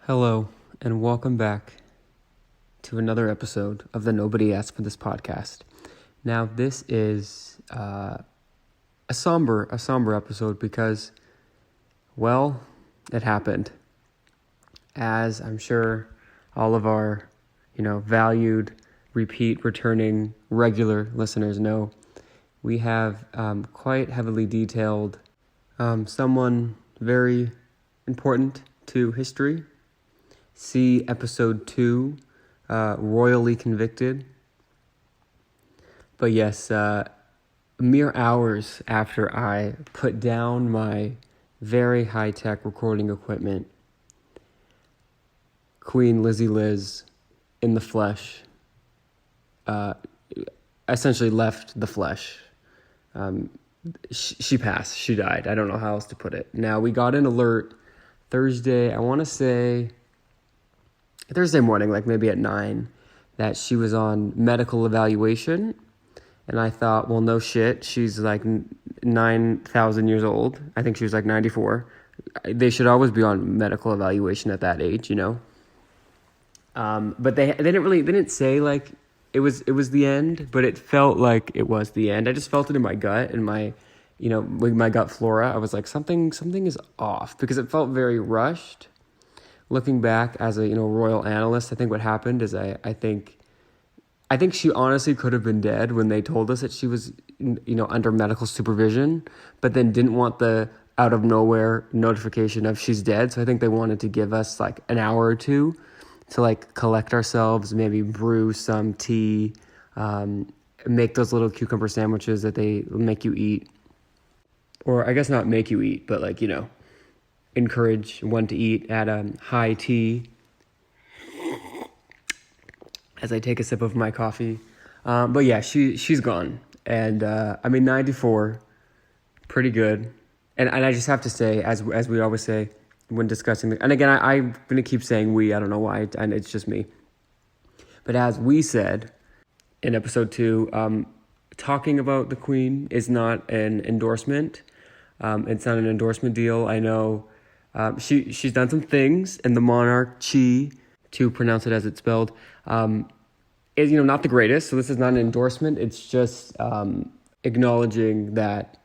Hello, and welcome back to another episode of the Nobody Asked for This podcast. Now, this is a somber episode because, well, it happened. As I'm sure all of our, valued, returning, regular listeners know, we have quite heavily detailed someone very important to history. See episode 2, Royally Convicted. But yes, mere hours after I put down my very high-tech recording equipment, Queen Lizzie Liz, in the flesh, essentially left the flesh. She passed. She died. I don't know how else to put it. Now, we got an alert Thursday, I want to say Thursday morning, like maybe at 9, that she was on medical evaluation. And I thought, well, no shit. She's like 9,000 years old. I think she was like 94. They should always be on medical evaluation at that age, But they didn't say like it was the end, but it felt like it was the end. I just felt it in my gut and with my gut flora. I was like, something is off because it felt very rushed. Looking back as a royal analyst, I think what happened is I think she honestly could have been dead when they told us that she was under medical supervision, but then didn't want the out of nowhere notification of she's dead. So I think they wanted to give us like an hour or two to like collect ourselves, maybe brew some tea, make those little cucumber sandwiches that they make you eat, or I guess not make you eat, but like encourage one to eat at a high tea as I take a sip of my coffee. But yeah, she's gone. And 94, pretty good. And I just have to say, as we always say when discussing, and again, I'm going to keep saying we, I don't know why, and it's just me. But as we said in episode 2, talking about the Queen is not an endorsement. It's not an endorsement deal. I know she's done some things, and the monarchy, to pronounce it as it's spelled, is not the greatest. So this is not an endorsement. It's just acknowledging that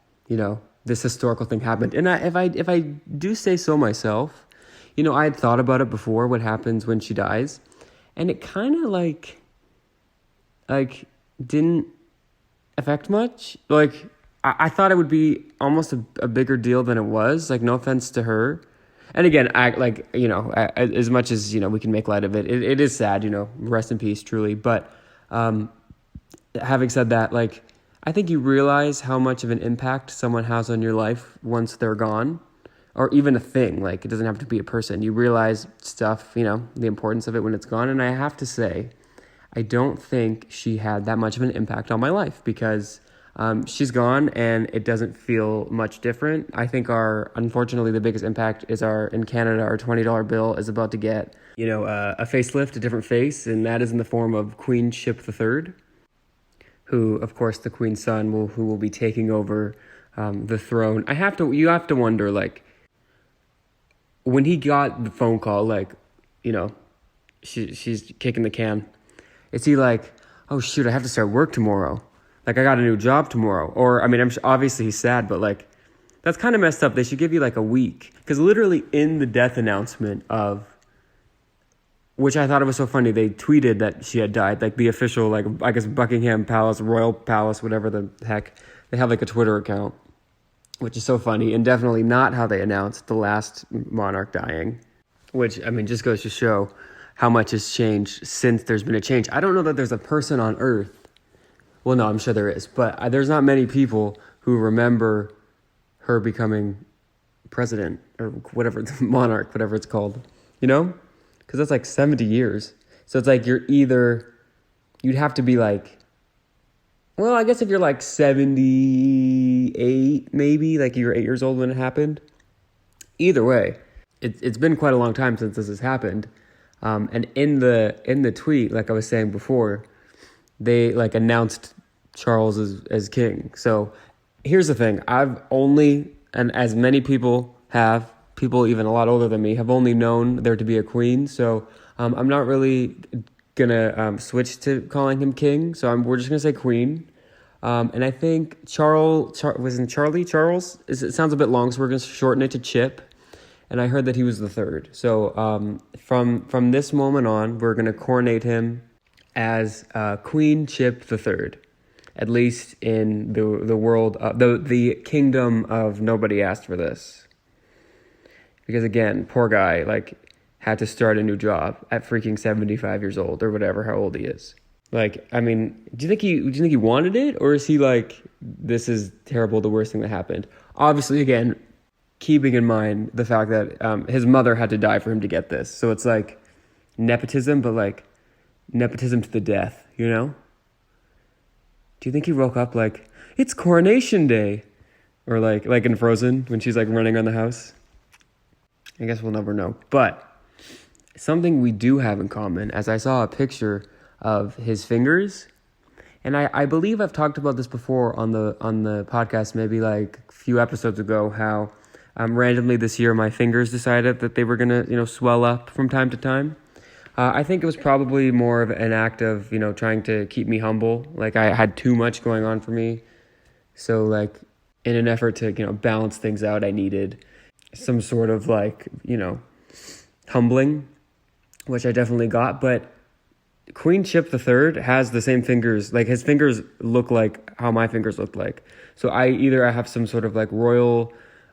this historical thing happened. And if I do say so myself, I had thought about it before. What happens when she dies, and it kind of like didn't affect much. Like I thought it would be almost a bigger deal than it was. Like, no offense to her. And again, as much as, we can make light of it, it is sad, rest in peace, truly. But having said that, like, I think you realize how much of an impact someone has on your life once they're gone, or even a thing. Like, it doesn't have to be a person. You realize stuff, the importance of it when it's gone. And I have to say, I don't think she had that much of an impact on my life because she's gone and it doesn't feel much different. I think unfortunately, the biggest impact is in Canada, our $20 bill is about to get, a facelift, a different face, and that is in the form of Queenship III, who, of course, the Queen's son who will be taking over the throne. You have to wonder, like, when he got the phone call, like, she's kicking the can, is he like, oh shoot, I have to start work tomorrow? Like, I got a new job tomorrow. Or, obviously he's sad, but, like, that's kind of messed up. They should give you, like, a week. Because literally in the death announcement which I thought it was so funny, they tweeted that she had died. Like, the official, like, I guess Buckingham Palace, Royal Palace, whatever the heck. They have, like, a Twitter account, which is so funny. And definitely not how they announced the last monarch dying. Which, just goes to show how much has changed since there's been a change. I don't know that there's a person on Earth. Well, no, I'm sure there is, but there's not many people who remember her becoming president or whatever, monarch, whatever it's called, because that's like 70 years. So it's like you'd have to be like, well, I guess if you're like 78, maybe, like you were 8 years old when it happened. Either way, it's been quite a long time since this has happened. And in the tweet, like I was saying before, they like announced Charles as king. So here's the thing. I've only, and as many people have, people even a lot older than me have only known there to be a queen. So I'm not really gonna switch to calling him king. So we're just gonna say queen. And I think Charles. It sounds a bit long, so we're gonna shorten it to Chip. And I heard that he was the third. So from this moment on, we're gonna coronate him as Queen Chip the Third, at least in the world, the kingdom of nobody asked for this. Because again, poor guy, like, had to start a new job at freaking 75 years old or whatever, how old he is. Like, I mean, do you think he wanted it, or is he like, this is terrible, the worst thing that happened? Obviously, again, keeping in mind the fact that his mother had to die for him to get this, so it's like nepotism, but like nepotism to the death, you know? Do you think he woke up like, it's coronation day, or like in Frozen when she's like running around the house? I guess we'll never know. But something we do have in common, as I saw a picture of his fingers, and I believe I've talked about this before on the podcast, maybe like a few episodes ago, how randomly this year my fingers decided that they were gonna swell up from time to time. I think it was probably more of an act of trying to keep me humble. Like, I had too much going on for me, so like in an effort to balance things out, I needed some sort of like humbling, which I definitely got. But Queen Chip the Third has the same fingers. Like, his fingers look like how my fingers looked like. So I have some sort of like royal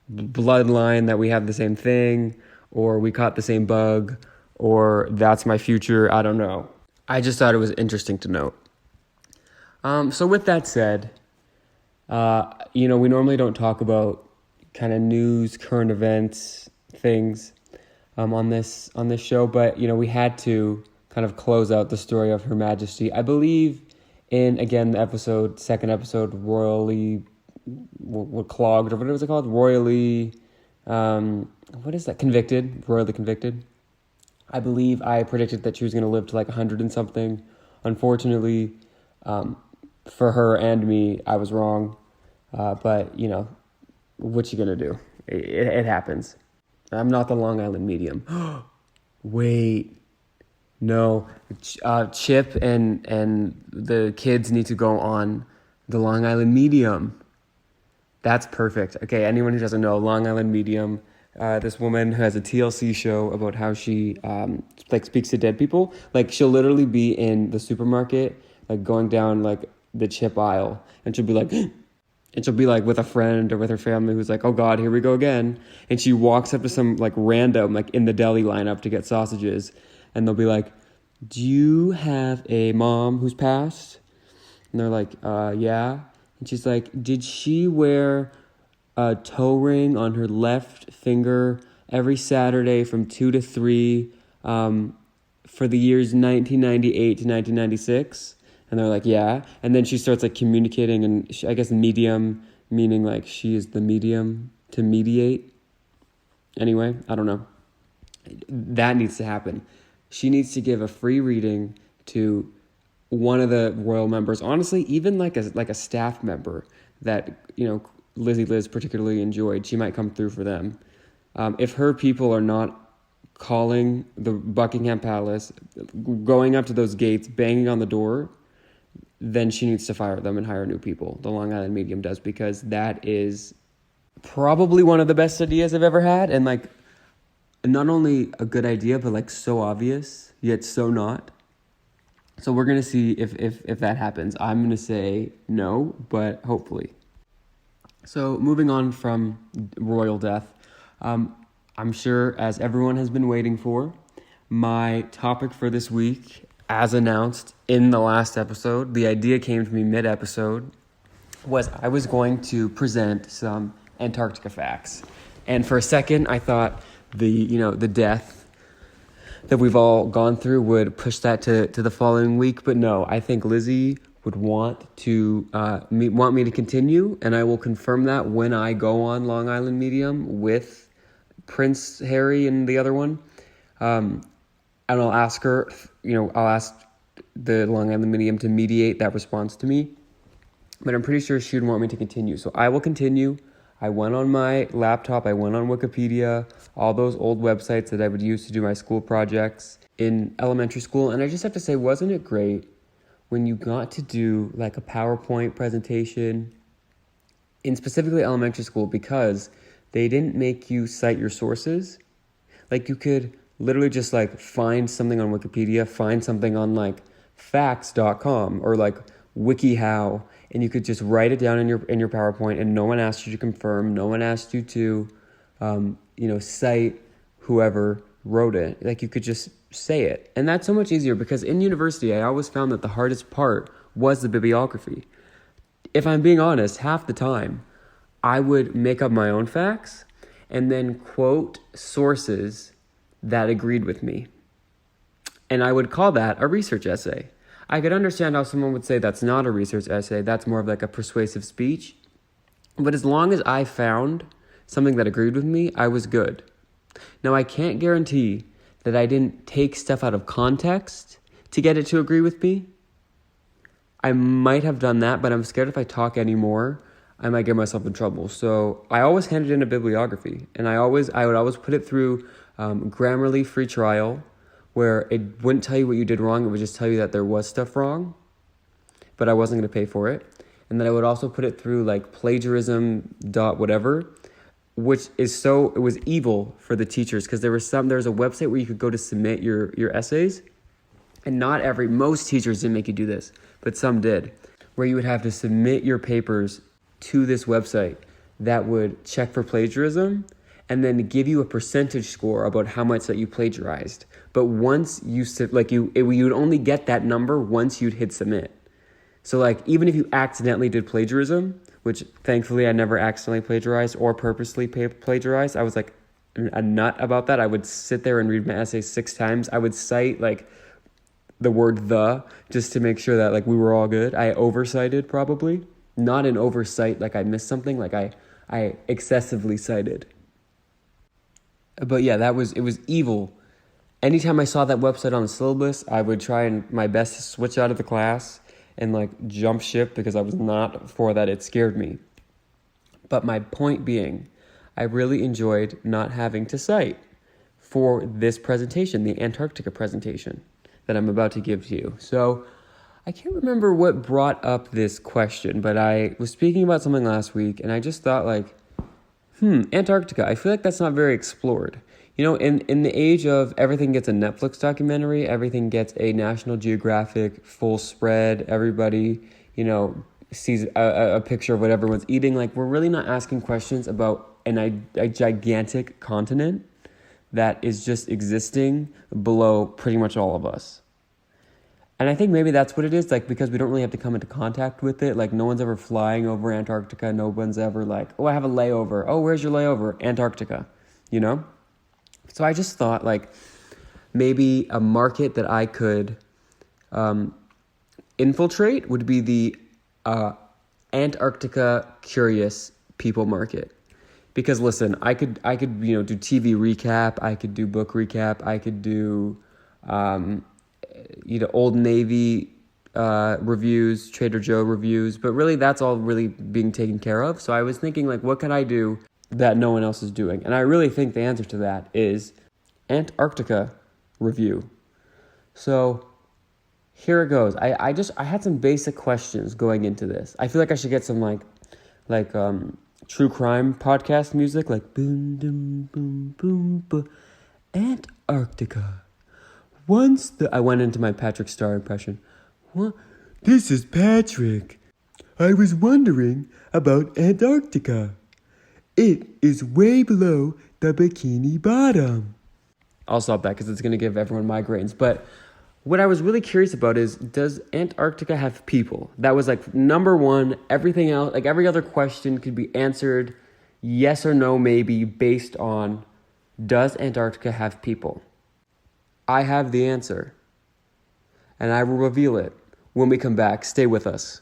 bloodline that we have the same thing, or we caught the same bug, or that's my future. I don't know. I just thought it was interesting to note. So with that said, we normally don't talk about kind of news, current events, things on this show, but we had to kind of close out the story of Her Majesty. I believe in, again, the second episode, royally clogged, or what was it called? Royally, what is that? Convicted, royally convicted. I believe I predicted that she was going to live to like 100 and something. Unfortunately, for her and me, I was wrong. But what you gonna do? It happens. I'm not the Long Island medium. Wait, no. Chip and the kids need to go on the Long Island medium. That's perfect. Okay, anyone who doesn't know, Long Island medium, this woman who has a TLC show about how she speaks to dead people. Like, she'll literally be in the supermarket, like going down like the chip aisle, and she'll be like. And she'll be like with a friend or with her family who's like, oh God, here we go again. And she walks up to some like random, like in the deli lineup to get sausages. And they'll be like, do you have a mom who's passed? And they're like, yeah. And she's like, did she wear a toe ring on her left finger every Saturday from 2 to 3 for the years 1998 to 1996? And they're like, yeah. And then she starts like communicating, and I guess medium, meaning like she is the medium to mediate. Anyway, I don't know. That needs to happen. She needs to give a free reading to one of the royal members. Honestly, even like a staff member that, Lizzie Liz particularly enjoyed. She might come through for them. If her people are not calling the Buckingham Palace, going up to those gates, banging on the door, then she needs to fire them and hire new people. The Long Island medium does, because that is probably one of the best ideas I've ever had. And like, not only a good idea, but like so obvious, yet so not. So we're going to see if that happens. I'm going to say no, but hopefully. So moving on from royal death, I'm sure, as everyone has been waiting for, my topic for this week, as announced in the last episode, the idea came to me mid-episode, was I was going to present some Antarctica facts. And for a second, I thought the death that we've all gone through would push that to the following week. But no, I think Lizzie would want me to continue, and I will confirm that when I go on Long Island Medium with Prince Harry and the other one. And I'll ask her, I'll ask the Long Island Medium to mediate that response to me. But I'm pretty sure she would want me to continue. So I will continue. I went on my laptop, I went on Wikipedia, all those old websites that I would use to do my school projects in elementary school. And I just have to say, wasn't it great when you got to do like a PowerPoint presentation in specifically elementary school, because they didn't make you cite your sources. Like you could literally just like find something on Wikipedia, find something on like facts.com or like WikiHow, and you could just write it down in your PowerPoint, and no one asked you to confirm, no one asked you to cite whoever wrote it. Like you could just say it. And that's so much easier, because in university I always found that the hardest part was the bibliography. If I'm being honest, half the time I would make up my own facts and then quote sources that agreed with me. And I would call that a research essay. I could understand how someone would say that's not a research essay, that's more of like a persuasive speech. But as long as I found something that agreed with me, I was good. Now, I can't guarantee that I didn't take stuff out of context to get it to agree with me. I might have done that, but I'm scared if I talk anymore, I might get myself in trouble. So I always handed in a bibliography, and I would always put it through Grammarly free trial, where it wouldn't tell you what you did wrong. It would just tell you that there was stuff wrong, but I wasn't going to pay for it. And then I would also put it through like plagiarism dot whatever, which is it was evil for the teachers, because there was a website where you could go to submit your essays. And most teachers didn't make you do this, but some did, where you would have to submit your papers to this website that would check for plagiarism and then give you a percentage score about how much that you plagiarized. But once you would only get that number once you'd hit submit. So like even if you accidentally did plagiarism, which thankfully I never accidentally plagiarized or purposely plagiarized, I was like a nut about that. I would sit there and read my essay 6 times. I would cite like the word "the" just to make sure that like we were all good. I oversighted, probably. Not an oversight like I missed something, like I excessively cited. But yeah, it was evil. Anytime I saw that website on the syllabus, I would try my best to switch out of the class and like jump ship, because I was not for that. It scared me. But my point being, I really enjoyed not having to cite for this presentation, the Antarctica presentation that I'm about to give to you. So I can't remember what brought up this question, but I was speaking about something last week, and I just thought like, Antarctica, I feel like that's not very explored. In the age of everything gets a Netflix documentary, everything gets a National Geographic full spread, everybody, sees a picture of what everyone's eating. Like, we're really not asking questions about a gigantic continent that is just existing below pretty much all of us. And I think maybe that's what it is, like, because we don't really have to come into contact with it. Like, no one's ever flying over Antarctica. No one's ever like, oh, I have a layover. Oh, where's your layover? Antarctica, So I just thought, like, maybe a market that I could infiltrate would be the Antarctica curious people market. Because, listen, I could do TV recap. I could do book recap. I could do Old Navy reviews, Trader Joe reviews, but really that's all really being taken care of. So I was thinking, like, what can I do that no one else is doing? And I really think the answer to that is Antarctica review. So here it goes. I had some basic questions going into this. I feel like I should get some like true crime podcast music, like boom, boom, boom, boom, boom. Antarctica. I went into my Patrick Star impression. What? This is Patrick. I was wondering about Antarctica. It is way below the Bikini Bottom. I'll stop that because it's going to give everyone migraines. But what I was really curious about is, does Antarctica have people? That was like number one. Everything else, like every other question could be answered yes or no, maybe, based on, does Antarctica have people? I have the answer, and I will reveal it when we come back. Stay with us.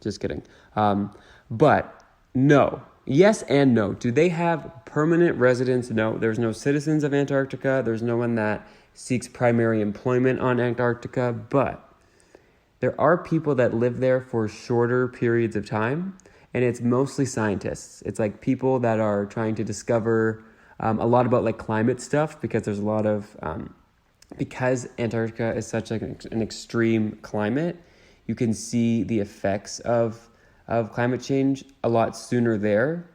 Just kidding. But no. Yes and no. Do they have permanent residents? No. There's no citizens of Antarctica. There's no one that seeks primary employment on Antarctica. But there are people that live there for shorter periods of time, and it's mostly scientists. It's like people that are trying to discover a lot about like climate stuff, because there's a lot of because Antarctica is such like an extreme climate, you can see the effects of climate change a lot sooner there.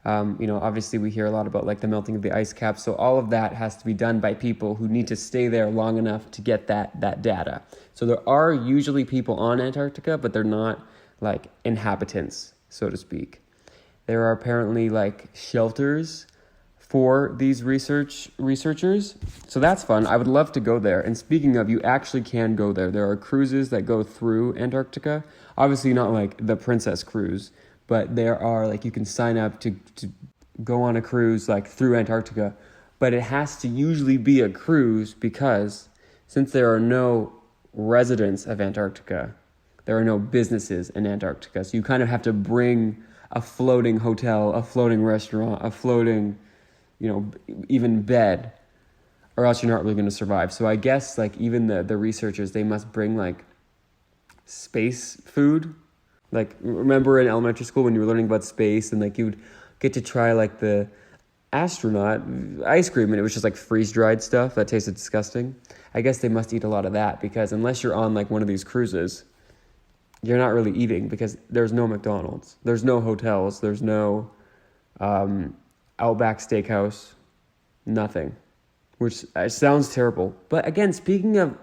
Obviously we hear a lot about like the melting of the ice caps. So all of that has to be done by people who need to stay there long enough to get that data. So there are usually people on Antarctica, but they're not like inhabitants, so to speak. There are apparently like shelters for these researchers. So that's fun. I would love to go there. And speaking of, you actually can go there. There are cruises that go through Antarctica. Obviously not like the Princess Cruise, but there are like, you can sign up to go on a cruise like through Antarctica. But it has to usually be a cruise, because since there are no residents of Antarctica, there are no businesses in Antarctica. So you kind of have to bring a floating hotel, a floating restaurant, a floating, even bed, or else you're not really going to survive. So I guess like even the researchers, they must bring like space food. Like, remember in elementary school when you were learning about space, and like you would get to try like the astronaut ice cream, and it was just like freeze-dried stuff that tasted disgusting. I guess they must eat a lot of that, because unless you're on like one of these cruises, you're not really eating, because there's no McDonald's, there's no hotels, there's no Outback Steakhouse, nothing, which sounds terrible. But again, speaking of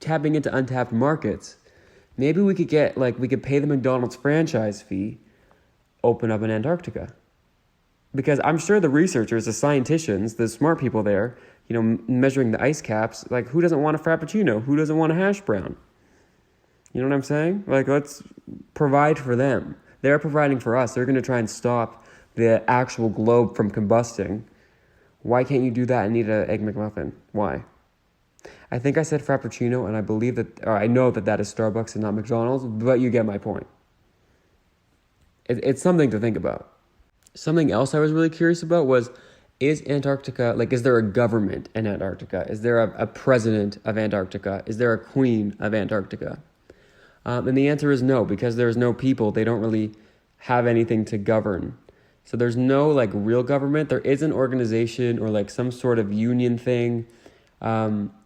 tapping into untapped markets, maybe we could pay the McDonald's franchise fee, open up in Antarctica. Because I'm sure the researchers, the scientists, the smart people there, measuring the ice caps, like, who doesn't want a Frappuccino? Who doesn't want a hash brown? You know what I'm saying? Like, let's provide for them. They're providing for us. They're going to try and stop the actual globe from combusting. Why can't you do that and eat an Egg McMuffin? Why? I think I said Frappuccino, and I know that is Starbucks and not McDonald's, but you get my point. It's something to think about. Something else I was really curious about was, is Antarctica, is there a government in Antarctica? Is there a president of Antarctica? Is there a queen of Antarctica? And the answer is no, because there's no people. They don't really have anything to govern. So there's no real government. There is an organization or some sort of union thing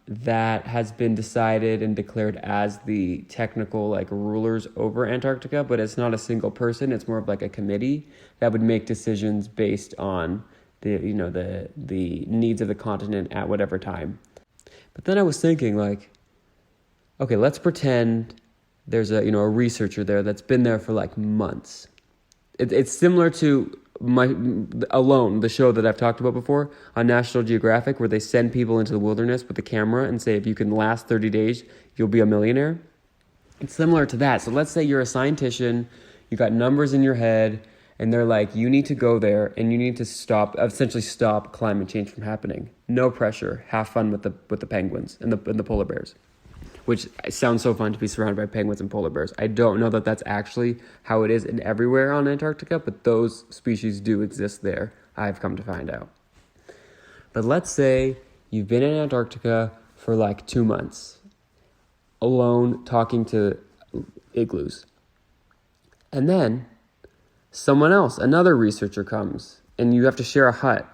that has been decided and declared as the technical rulers over Antarctica, but it's not a single person. It's more of a committee that would make decisions based on the needs of the continent at whatever time. But then I was thinking okay, let's pretend there's a researcher there that's been there for months. It's similar to Alone, the show that I've talked about before on National Geographic, where they send people into the wilderness with a camera and say, if you can last 30 days, you'll be a millionaire. It's similar to that. So let's say you're a scientician, you got numbers in your head, and they're you need to go there and you need to stop climate change from happening. No pressure. Have fun with the penguins and the polar bears. Which sounds so fun to be surrounded by penguins and polar bears. I don't know that that's actually how it is in everywhere on Antarctica, but those species do exist there, I've come to find out. But let's say you've been in Antarctica for 2 months, alone talking to igloos. And then someone else, another researcher comes, and you have to share a hut.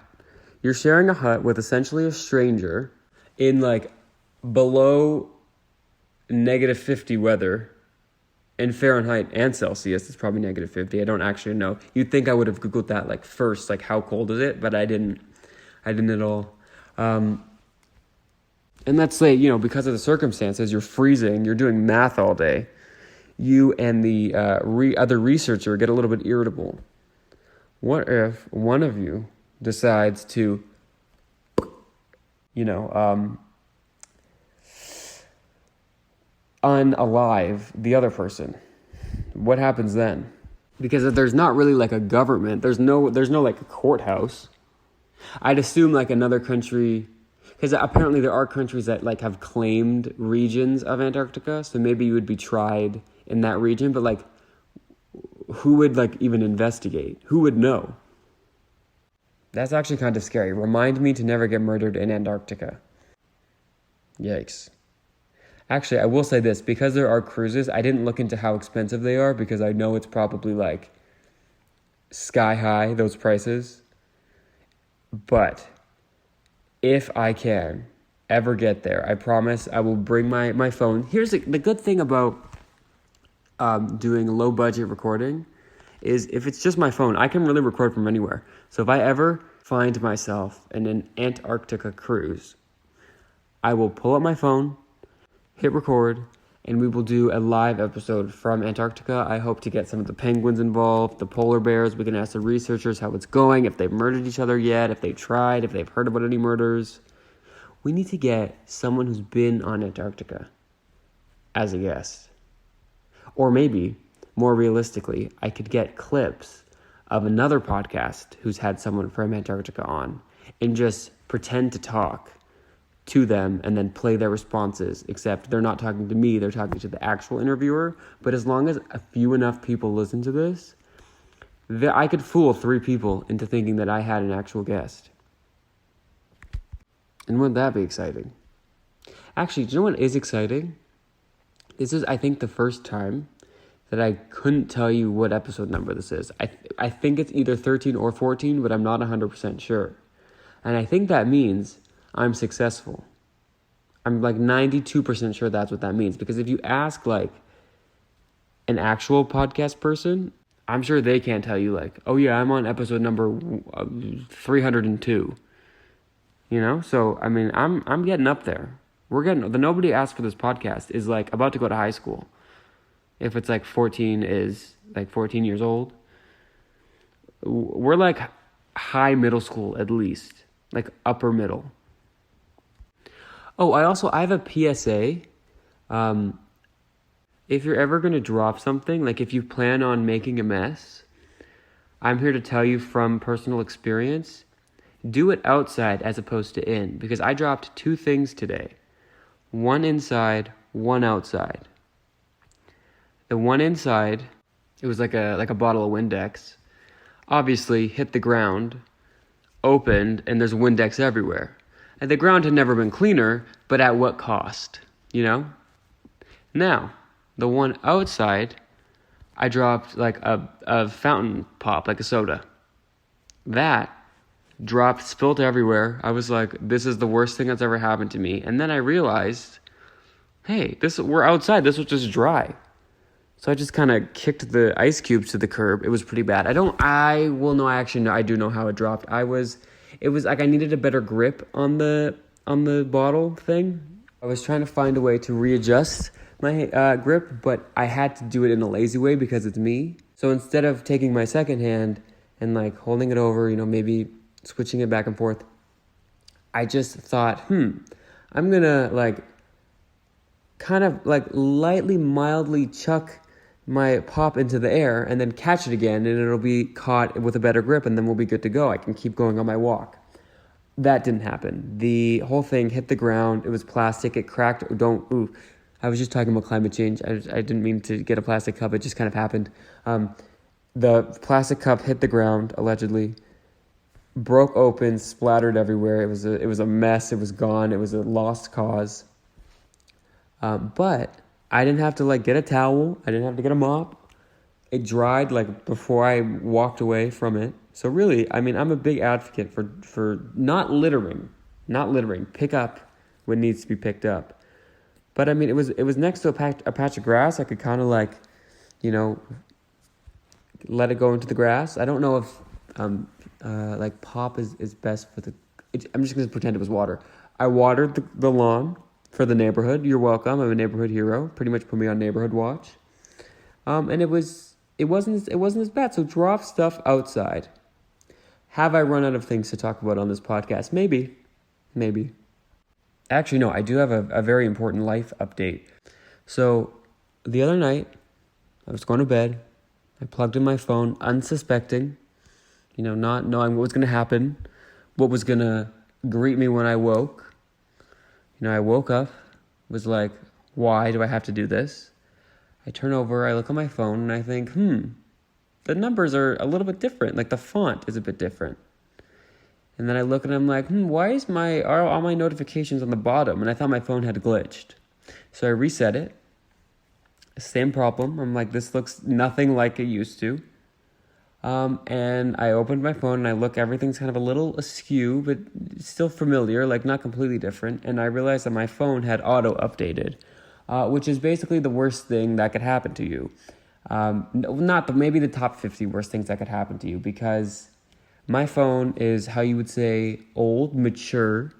You're sharing a hut with essentially a stranger in below -50 weather in Fahrenheit and Celsius. It's probably -50. I don't actually know. You'd think I would have Googled that first, how cold is it? But I didn't at all. And let's say, because of the circumstances, you're freezing, you're doing math all day. You and the other researcher get a little bit irritable. What if one of you decides to, unalive the other person? What happens then? Because there's not really a government, there's no courthouse. I'd assume another country, because apparently there are countries that have claimed regions of Antarctica, so maybe you would be tried in that region, but who would even investigate? Who would know? That's actually kind of scary. Remind me to never get murdered in Antarctica. Yikes. Actually, I will say this, because there are cruises, I didn't look into how expensive they are, because I know it's probably sky high, those prices. But if I can ever get there, I promise I will bring my phone. Here's the good thing about doing low budget recording is if it's just my phone, I can really record from anywhere. So if I ever find myself in an Antarctica cruise, I will pull up my phone, hit record, and we will do a live episode from Antarctica. I hope to get some of the penguins involved, the polar bears. We can ask the researchers how it's going, if they've murdered each other yet, if they've tried, if they've heard about any murders. We need to get someone who's been on Antarctica as a guest. Or maybe, more realistically, I could get clips of another podcast who's had someone from Antarctica on and just pretend to talk to them and then play their responses, except they're not talking to me, they're talking to the actual interviewer. But as long as a few enough people listen to this, I could fool 3 people into thinking that I had an actual guest. And wouldn't that be exciting? Actually, do you know what is exciting? This is, I think, the first time that I couldn't tell you what episode number this is. I think it's either 13 or 14, but I'm not 100% sure. And I think that means I'm successful. I'm like 92% sure that's what that means. Because if you ask like an actual podcast person, I'm sure they can't tell you like, oh yeah, I'm on episode number 302. You know? So, I mean, I'm getting up there. The nobody asked for this podcast is like about to go to high school. If it's like 14 years old. We're like high middle school at least. Like upper middle. Oh, I have a PSA. If you're ever going to drop something, like if you plan on making a mess, I'm here to tell you from personal experience, do it outside as opposed to in. Because I dropped 2 things today. One inside, one outside. The one inside, it was like a bottle of Windex. Obviously, hit the ground, opened, and there's Windex everywhere. And the ground had never been cleaner, but at what cost? You know? Now, the one outside, I dropped like a fountain pop, like a soda. That dropped, spilled everywhere. I was like, this is the worst thing that's ever happened to me. And then I realized, hey, we're outside. This was just dry. So I just kind of kicked the ice cubes to the curb. It was pretty bad. I do know how it dropped. It was like I needed a better grip on the bottle thing. I was trying to find a way to readjust my grip, but I had to do it in a lazy way because it's me. So instead of taking my second hand and like holding it over, maybe switching it back and forth, I just thought, I'm gonna like kind of like lightly, mildly chuck my pop into the air and then catch it again, and it'll be caught with a better grip, and then we'll be good to go. I can keep going on my walk. That didn't happen. The whole thing hit the ground. It was plastic. It cracked. I was just talking about climate change. I didn't mean to get a plastic cup. It just kind of happened. The plastic cup hit the ground, allegedly, broke open, splattered everywhere. It was a mess. It was gone. It was a lost cause. But I didn't have to like get a towel. I didn't have to get a mop. It dried like before I walked away from it. So really, I mean, I'm a big advocate for not littering. Pick up what needs to be picked up. But I mean, it was next to a patch of grass. I could kind of like, let it go into the grass. I don't know if like pop is best for I'm just going to pretend it was water. I watered the lawn for the neighborhood. You're welcome. I'm a neighborhood hero. Pretty much put me on neighborhood watch. And it wasn't as bad. So drop stuff outside. Have I run out of things to talk about on this podcast? Maybe. Actually, no, I do have a very important life update. So the other night, I was going to bed. I plugged in my phone, unsuspecting, not knowing what was going to happen, what was going to greet me when I woke. I woke up, was like, why do I have to do this? I turn over, I look on my phone, and I think, the numbers are a little bit different. Like the font is a bit different. And then I look and I'm like, why are all my notifications on the bottom? And I thought my phone had glitched. So I reset it. Same problem. I'm like, this looks nothing like it used to. And I opened my phone and I look, everything's kind of a little askew, but still familiar, like not completely different. And I realized that my phone had auto updated, which is basically the worst thing that could happen to you. Maybe the top 50 worst things that could happen to you, because my phone is how you would say old, mature,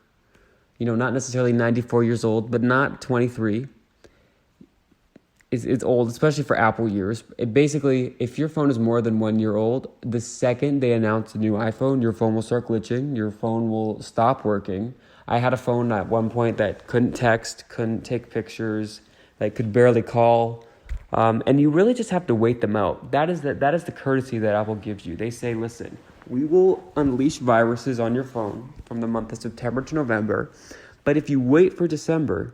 not necessarily 94 years old, but not 23. It's old, especially for Apple years. Basically, if your phone is more than 1 year old, the second they announce a new iPhone, your phone will start glitching. Your phone will stop working. I had a phone at one point that couldn't text, couldn't take pictures, that could barely call. And you really just have to wait them out. That is the courtesy that Apple gives you. They say, listen, we will unleash viruses on your phone from the month of September to November. But if you wait for December,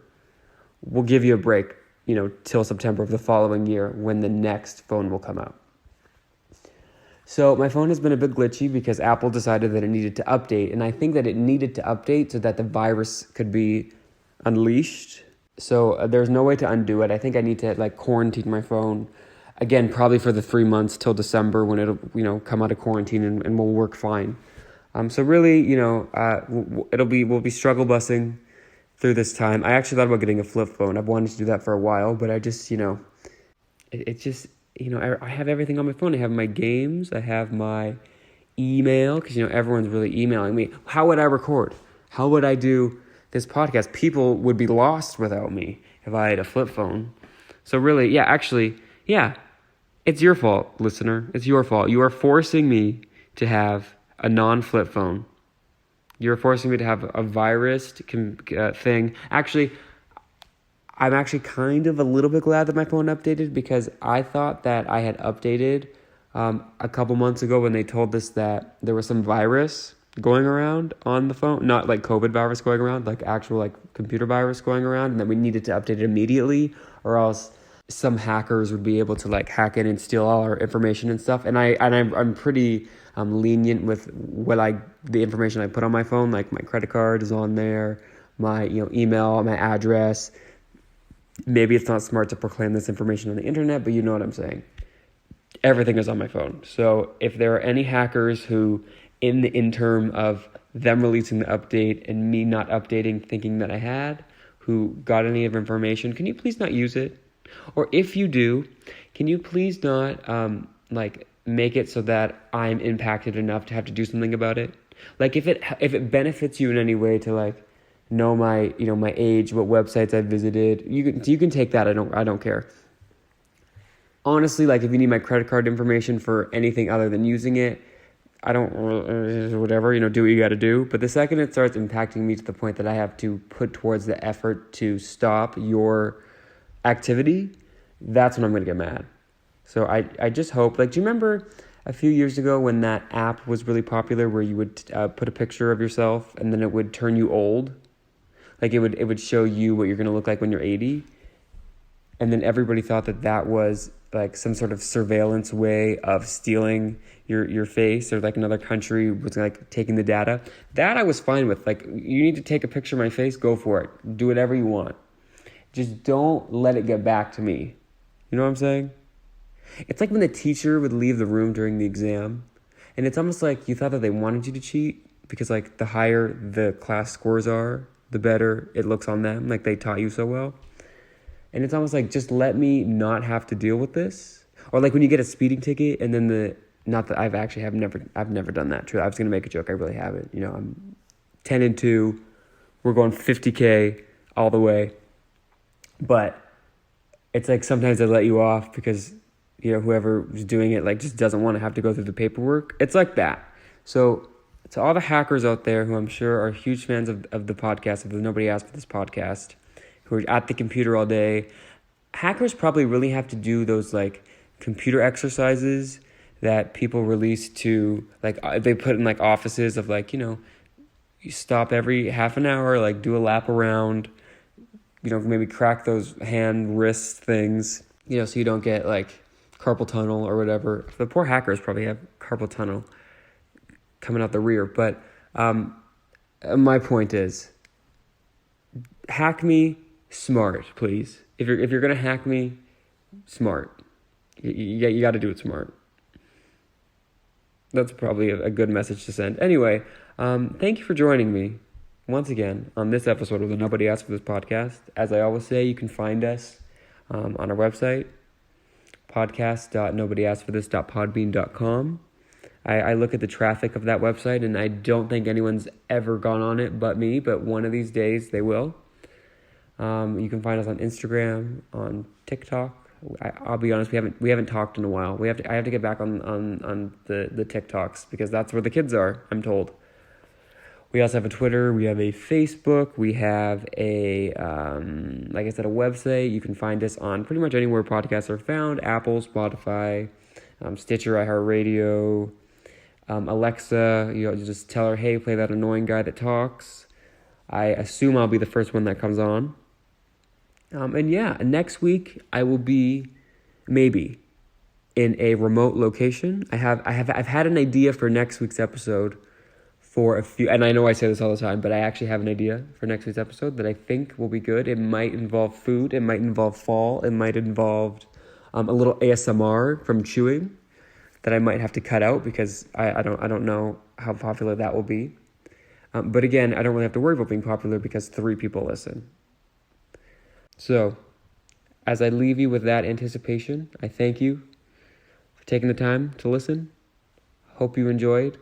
we'll give you a break, till September of the following year when the next phone will come out. So my phone has been a bit glitchy because Apple decided that it needed to update. And I think that it needed to update so that the virus could be unleashed. So there's no way to undo it. I think I need to quarantine my phone again, probably for the 3 months till December when it'll, come out of quarantine and will work fine. So really, we'll be struggle busing through this time. I actually thought about getting a flip phone. I've wanted to do that for a while, but I just, I have everything on my phone. I have my games. I have my email because, everyone's really emailing me. How would I record? How would I do this podcast? People would be lost without me if I had a flip phone. So really, it's your fault, listener. It's your fault. You are forcing me to have a non-flip phone. You're forcing me to have a virus thing. Actually, I'm actually kind of a little bit glad that my phone updated, because I thought that I had updated a couple months ago when they told us that there was some virus going around on the phone. Not like COVID virus going around, like actual computer virus going around, and that we needed to update it immediately, or else some hackers would be able to hack in and steal all our information and stuff. And I'm pretty lenient with the information I put on my phone. Like my credit card is on there, my email, my address. Maybe it's not smart to proclaim this information on the internet, but you know what I'm saying. Everything is on my phone. So if there are any hackers who, in the interim of them releasing the update and me not updating, thinking that I had, who got any of information, can you please not use it? Or if you do, can you please not make it so that I'm impacted enough to have to do something about it? If it benefits you in any way to know my my age, what websites I visited, you can take that. I don't care. Honestly, if you need my credit card information for anything other than using it, I don't, whatever, do what you got to do. But the second it starts impacting me to the point that I have to put towards the effort to stop your activity, that's when I'm going to get mad. So I just hope, do you remember a few years ago when that app was really popular where you would put a picture of yourself and then it would turn you old? It would show you what you're going to look like when you're 80. And then everybody thought that was some sort of surveillance way of stealing your face, or another country was taking the data. That I was fine with. You need to take a picture of my face, go for it. Do whatever you want. Just don't let it get back to me. You know what I'm saying? It's like when the teacher would leave the room during the exam, and it's almost like you thought that they wanted you to cheat because the higher the class scores are, the better it looks on them, they taught you so well. And it's almost just let me not have to deal with this. Or when you get a speeding ticket and then not that I've never done that. True, I was going to make a joke. I really haven't. I'm 10-2. We're going 50K all the way. But it's sometimes they let you off because, whoever was doing it, just doesn't want to have to go through the paperwork. It's like that. So to all the hackers out there who I'm sure are huge fans of the podcast, if nobody asked for this podcast, who are at the computer all day, hackers probably really have to do those computer exercises that people release to they put in offices of you stop every half an hour, do a lap around, maybe crack those hand wrist things, so you don't get carpal tunnel or whatever. The poor hackers probably have carpal tunnel coming out the rear. But my point is, hack me smart, please. If you're gonna hack me, smart. You got to do it smart. That's probably a good message to send. Anyway, thank you for joining me once again on this episode of the Nobody Asked for This podcast. As I always say, you can find us on our website, podcast.nobodyaskforthis.podbean.com. I look at the traffic of that website, and I don't think anyone's ever gone on it but me, but one of these days they will. You can find us on Instagram, on TikTok. I'll be honest, we haven't talked in a while. I have to get back on the TikToks, because that's where the kids are, I'm told. We also have a Twitter, we have a Facebook, we have a, like I said, a website. You can find us on pretty much anywhere podcasts are found: Apple, Spotify, Stitcher, iHeartRadio, Alexa. You just tell her, hey, play that annoying guy that talks. I assume I'll be the first one that comes on. And yeah, next week I will be maybe in a remote location. I've had an idea for next week's episode for a few, and I know I say this all the time, but I actually have an idea for next week's episode that I think will be good. It might involve food, it might involve fall, it might involve a little ASMR from chewing that I might have to cut out, because I don't know how popular that will be. But again, I don't really have to worry about being popular because 3 people listen. So, as I leave you with that anticipation, I thank you for taking the time to listen. Hope you enjoyed.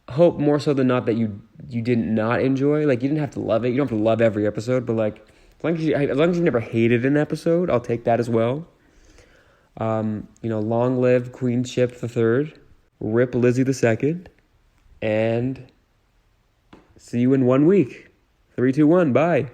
Hope more so than not that you did not enjoy. Like, you didn't have to love it. You don't have to love every episode, but like, as long as you never hated an episode, I'll take that as well. Long live Queen Chip III, rip Lizzie II, and see you in 1 week. 3, 2, 1, bye.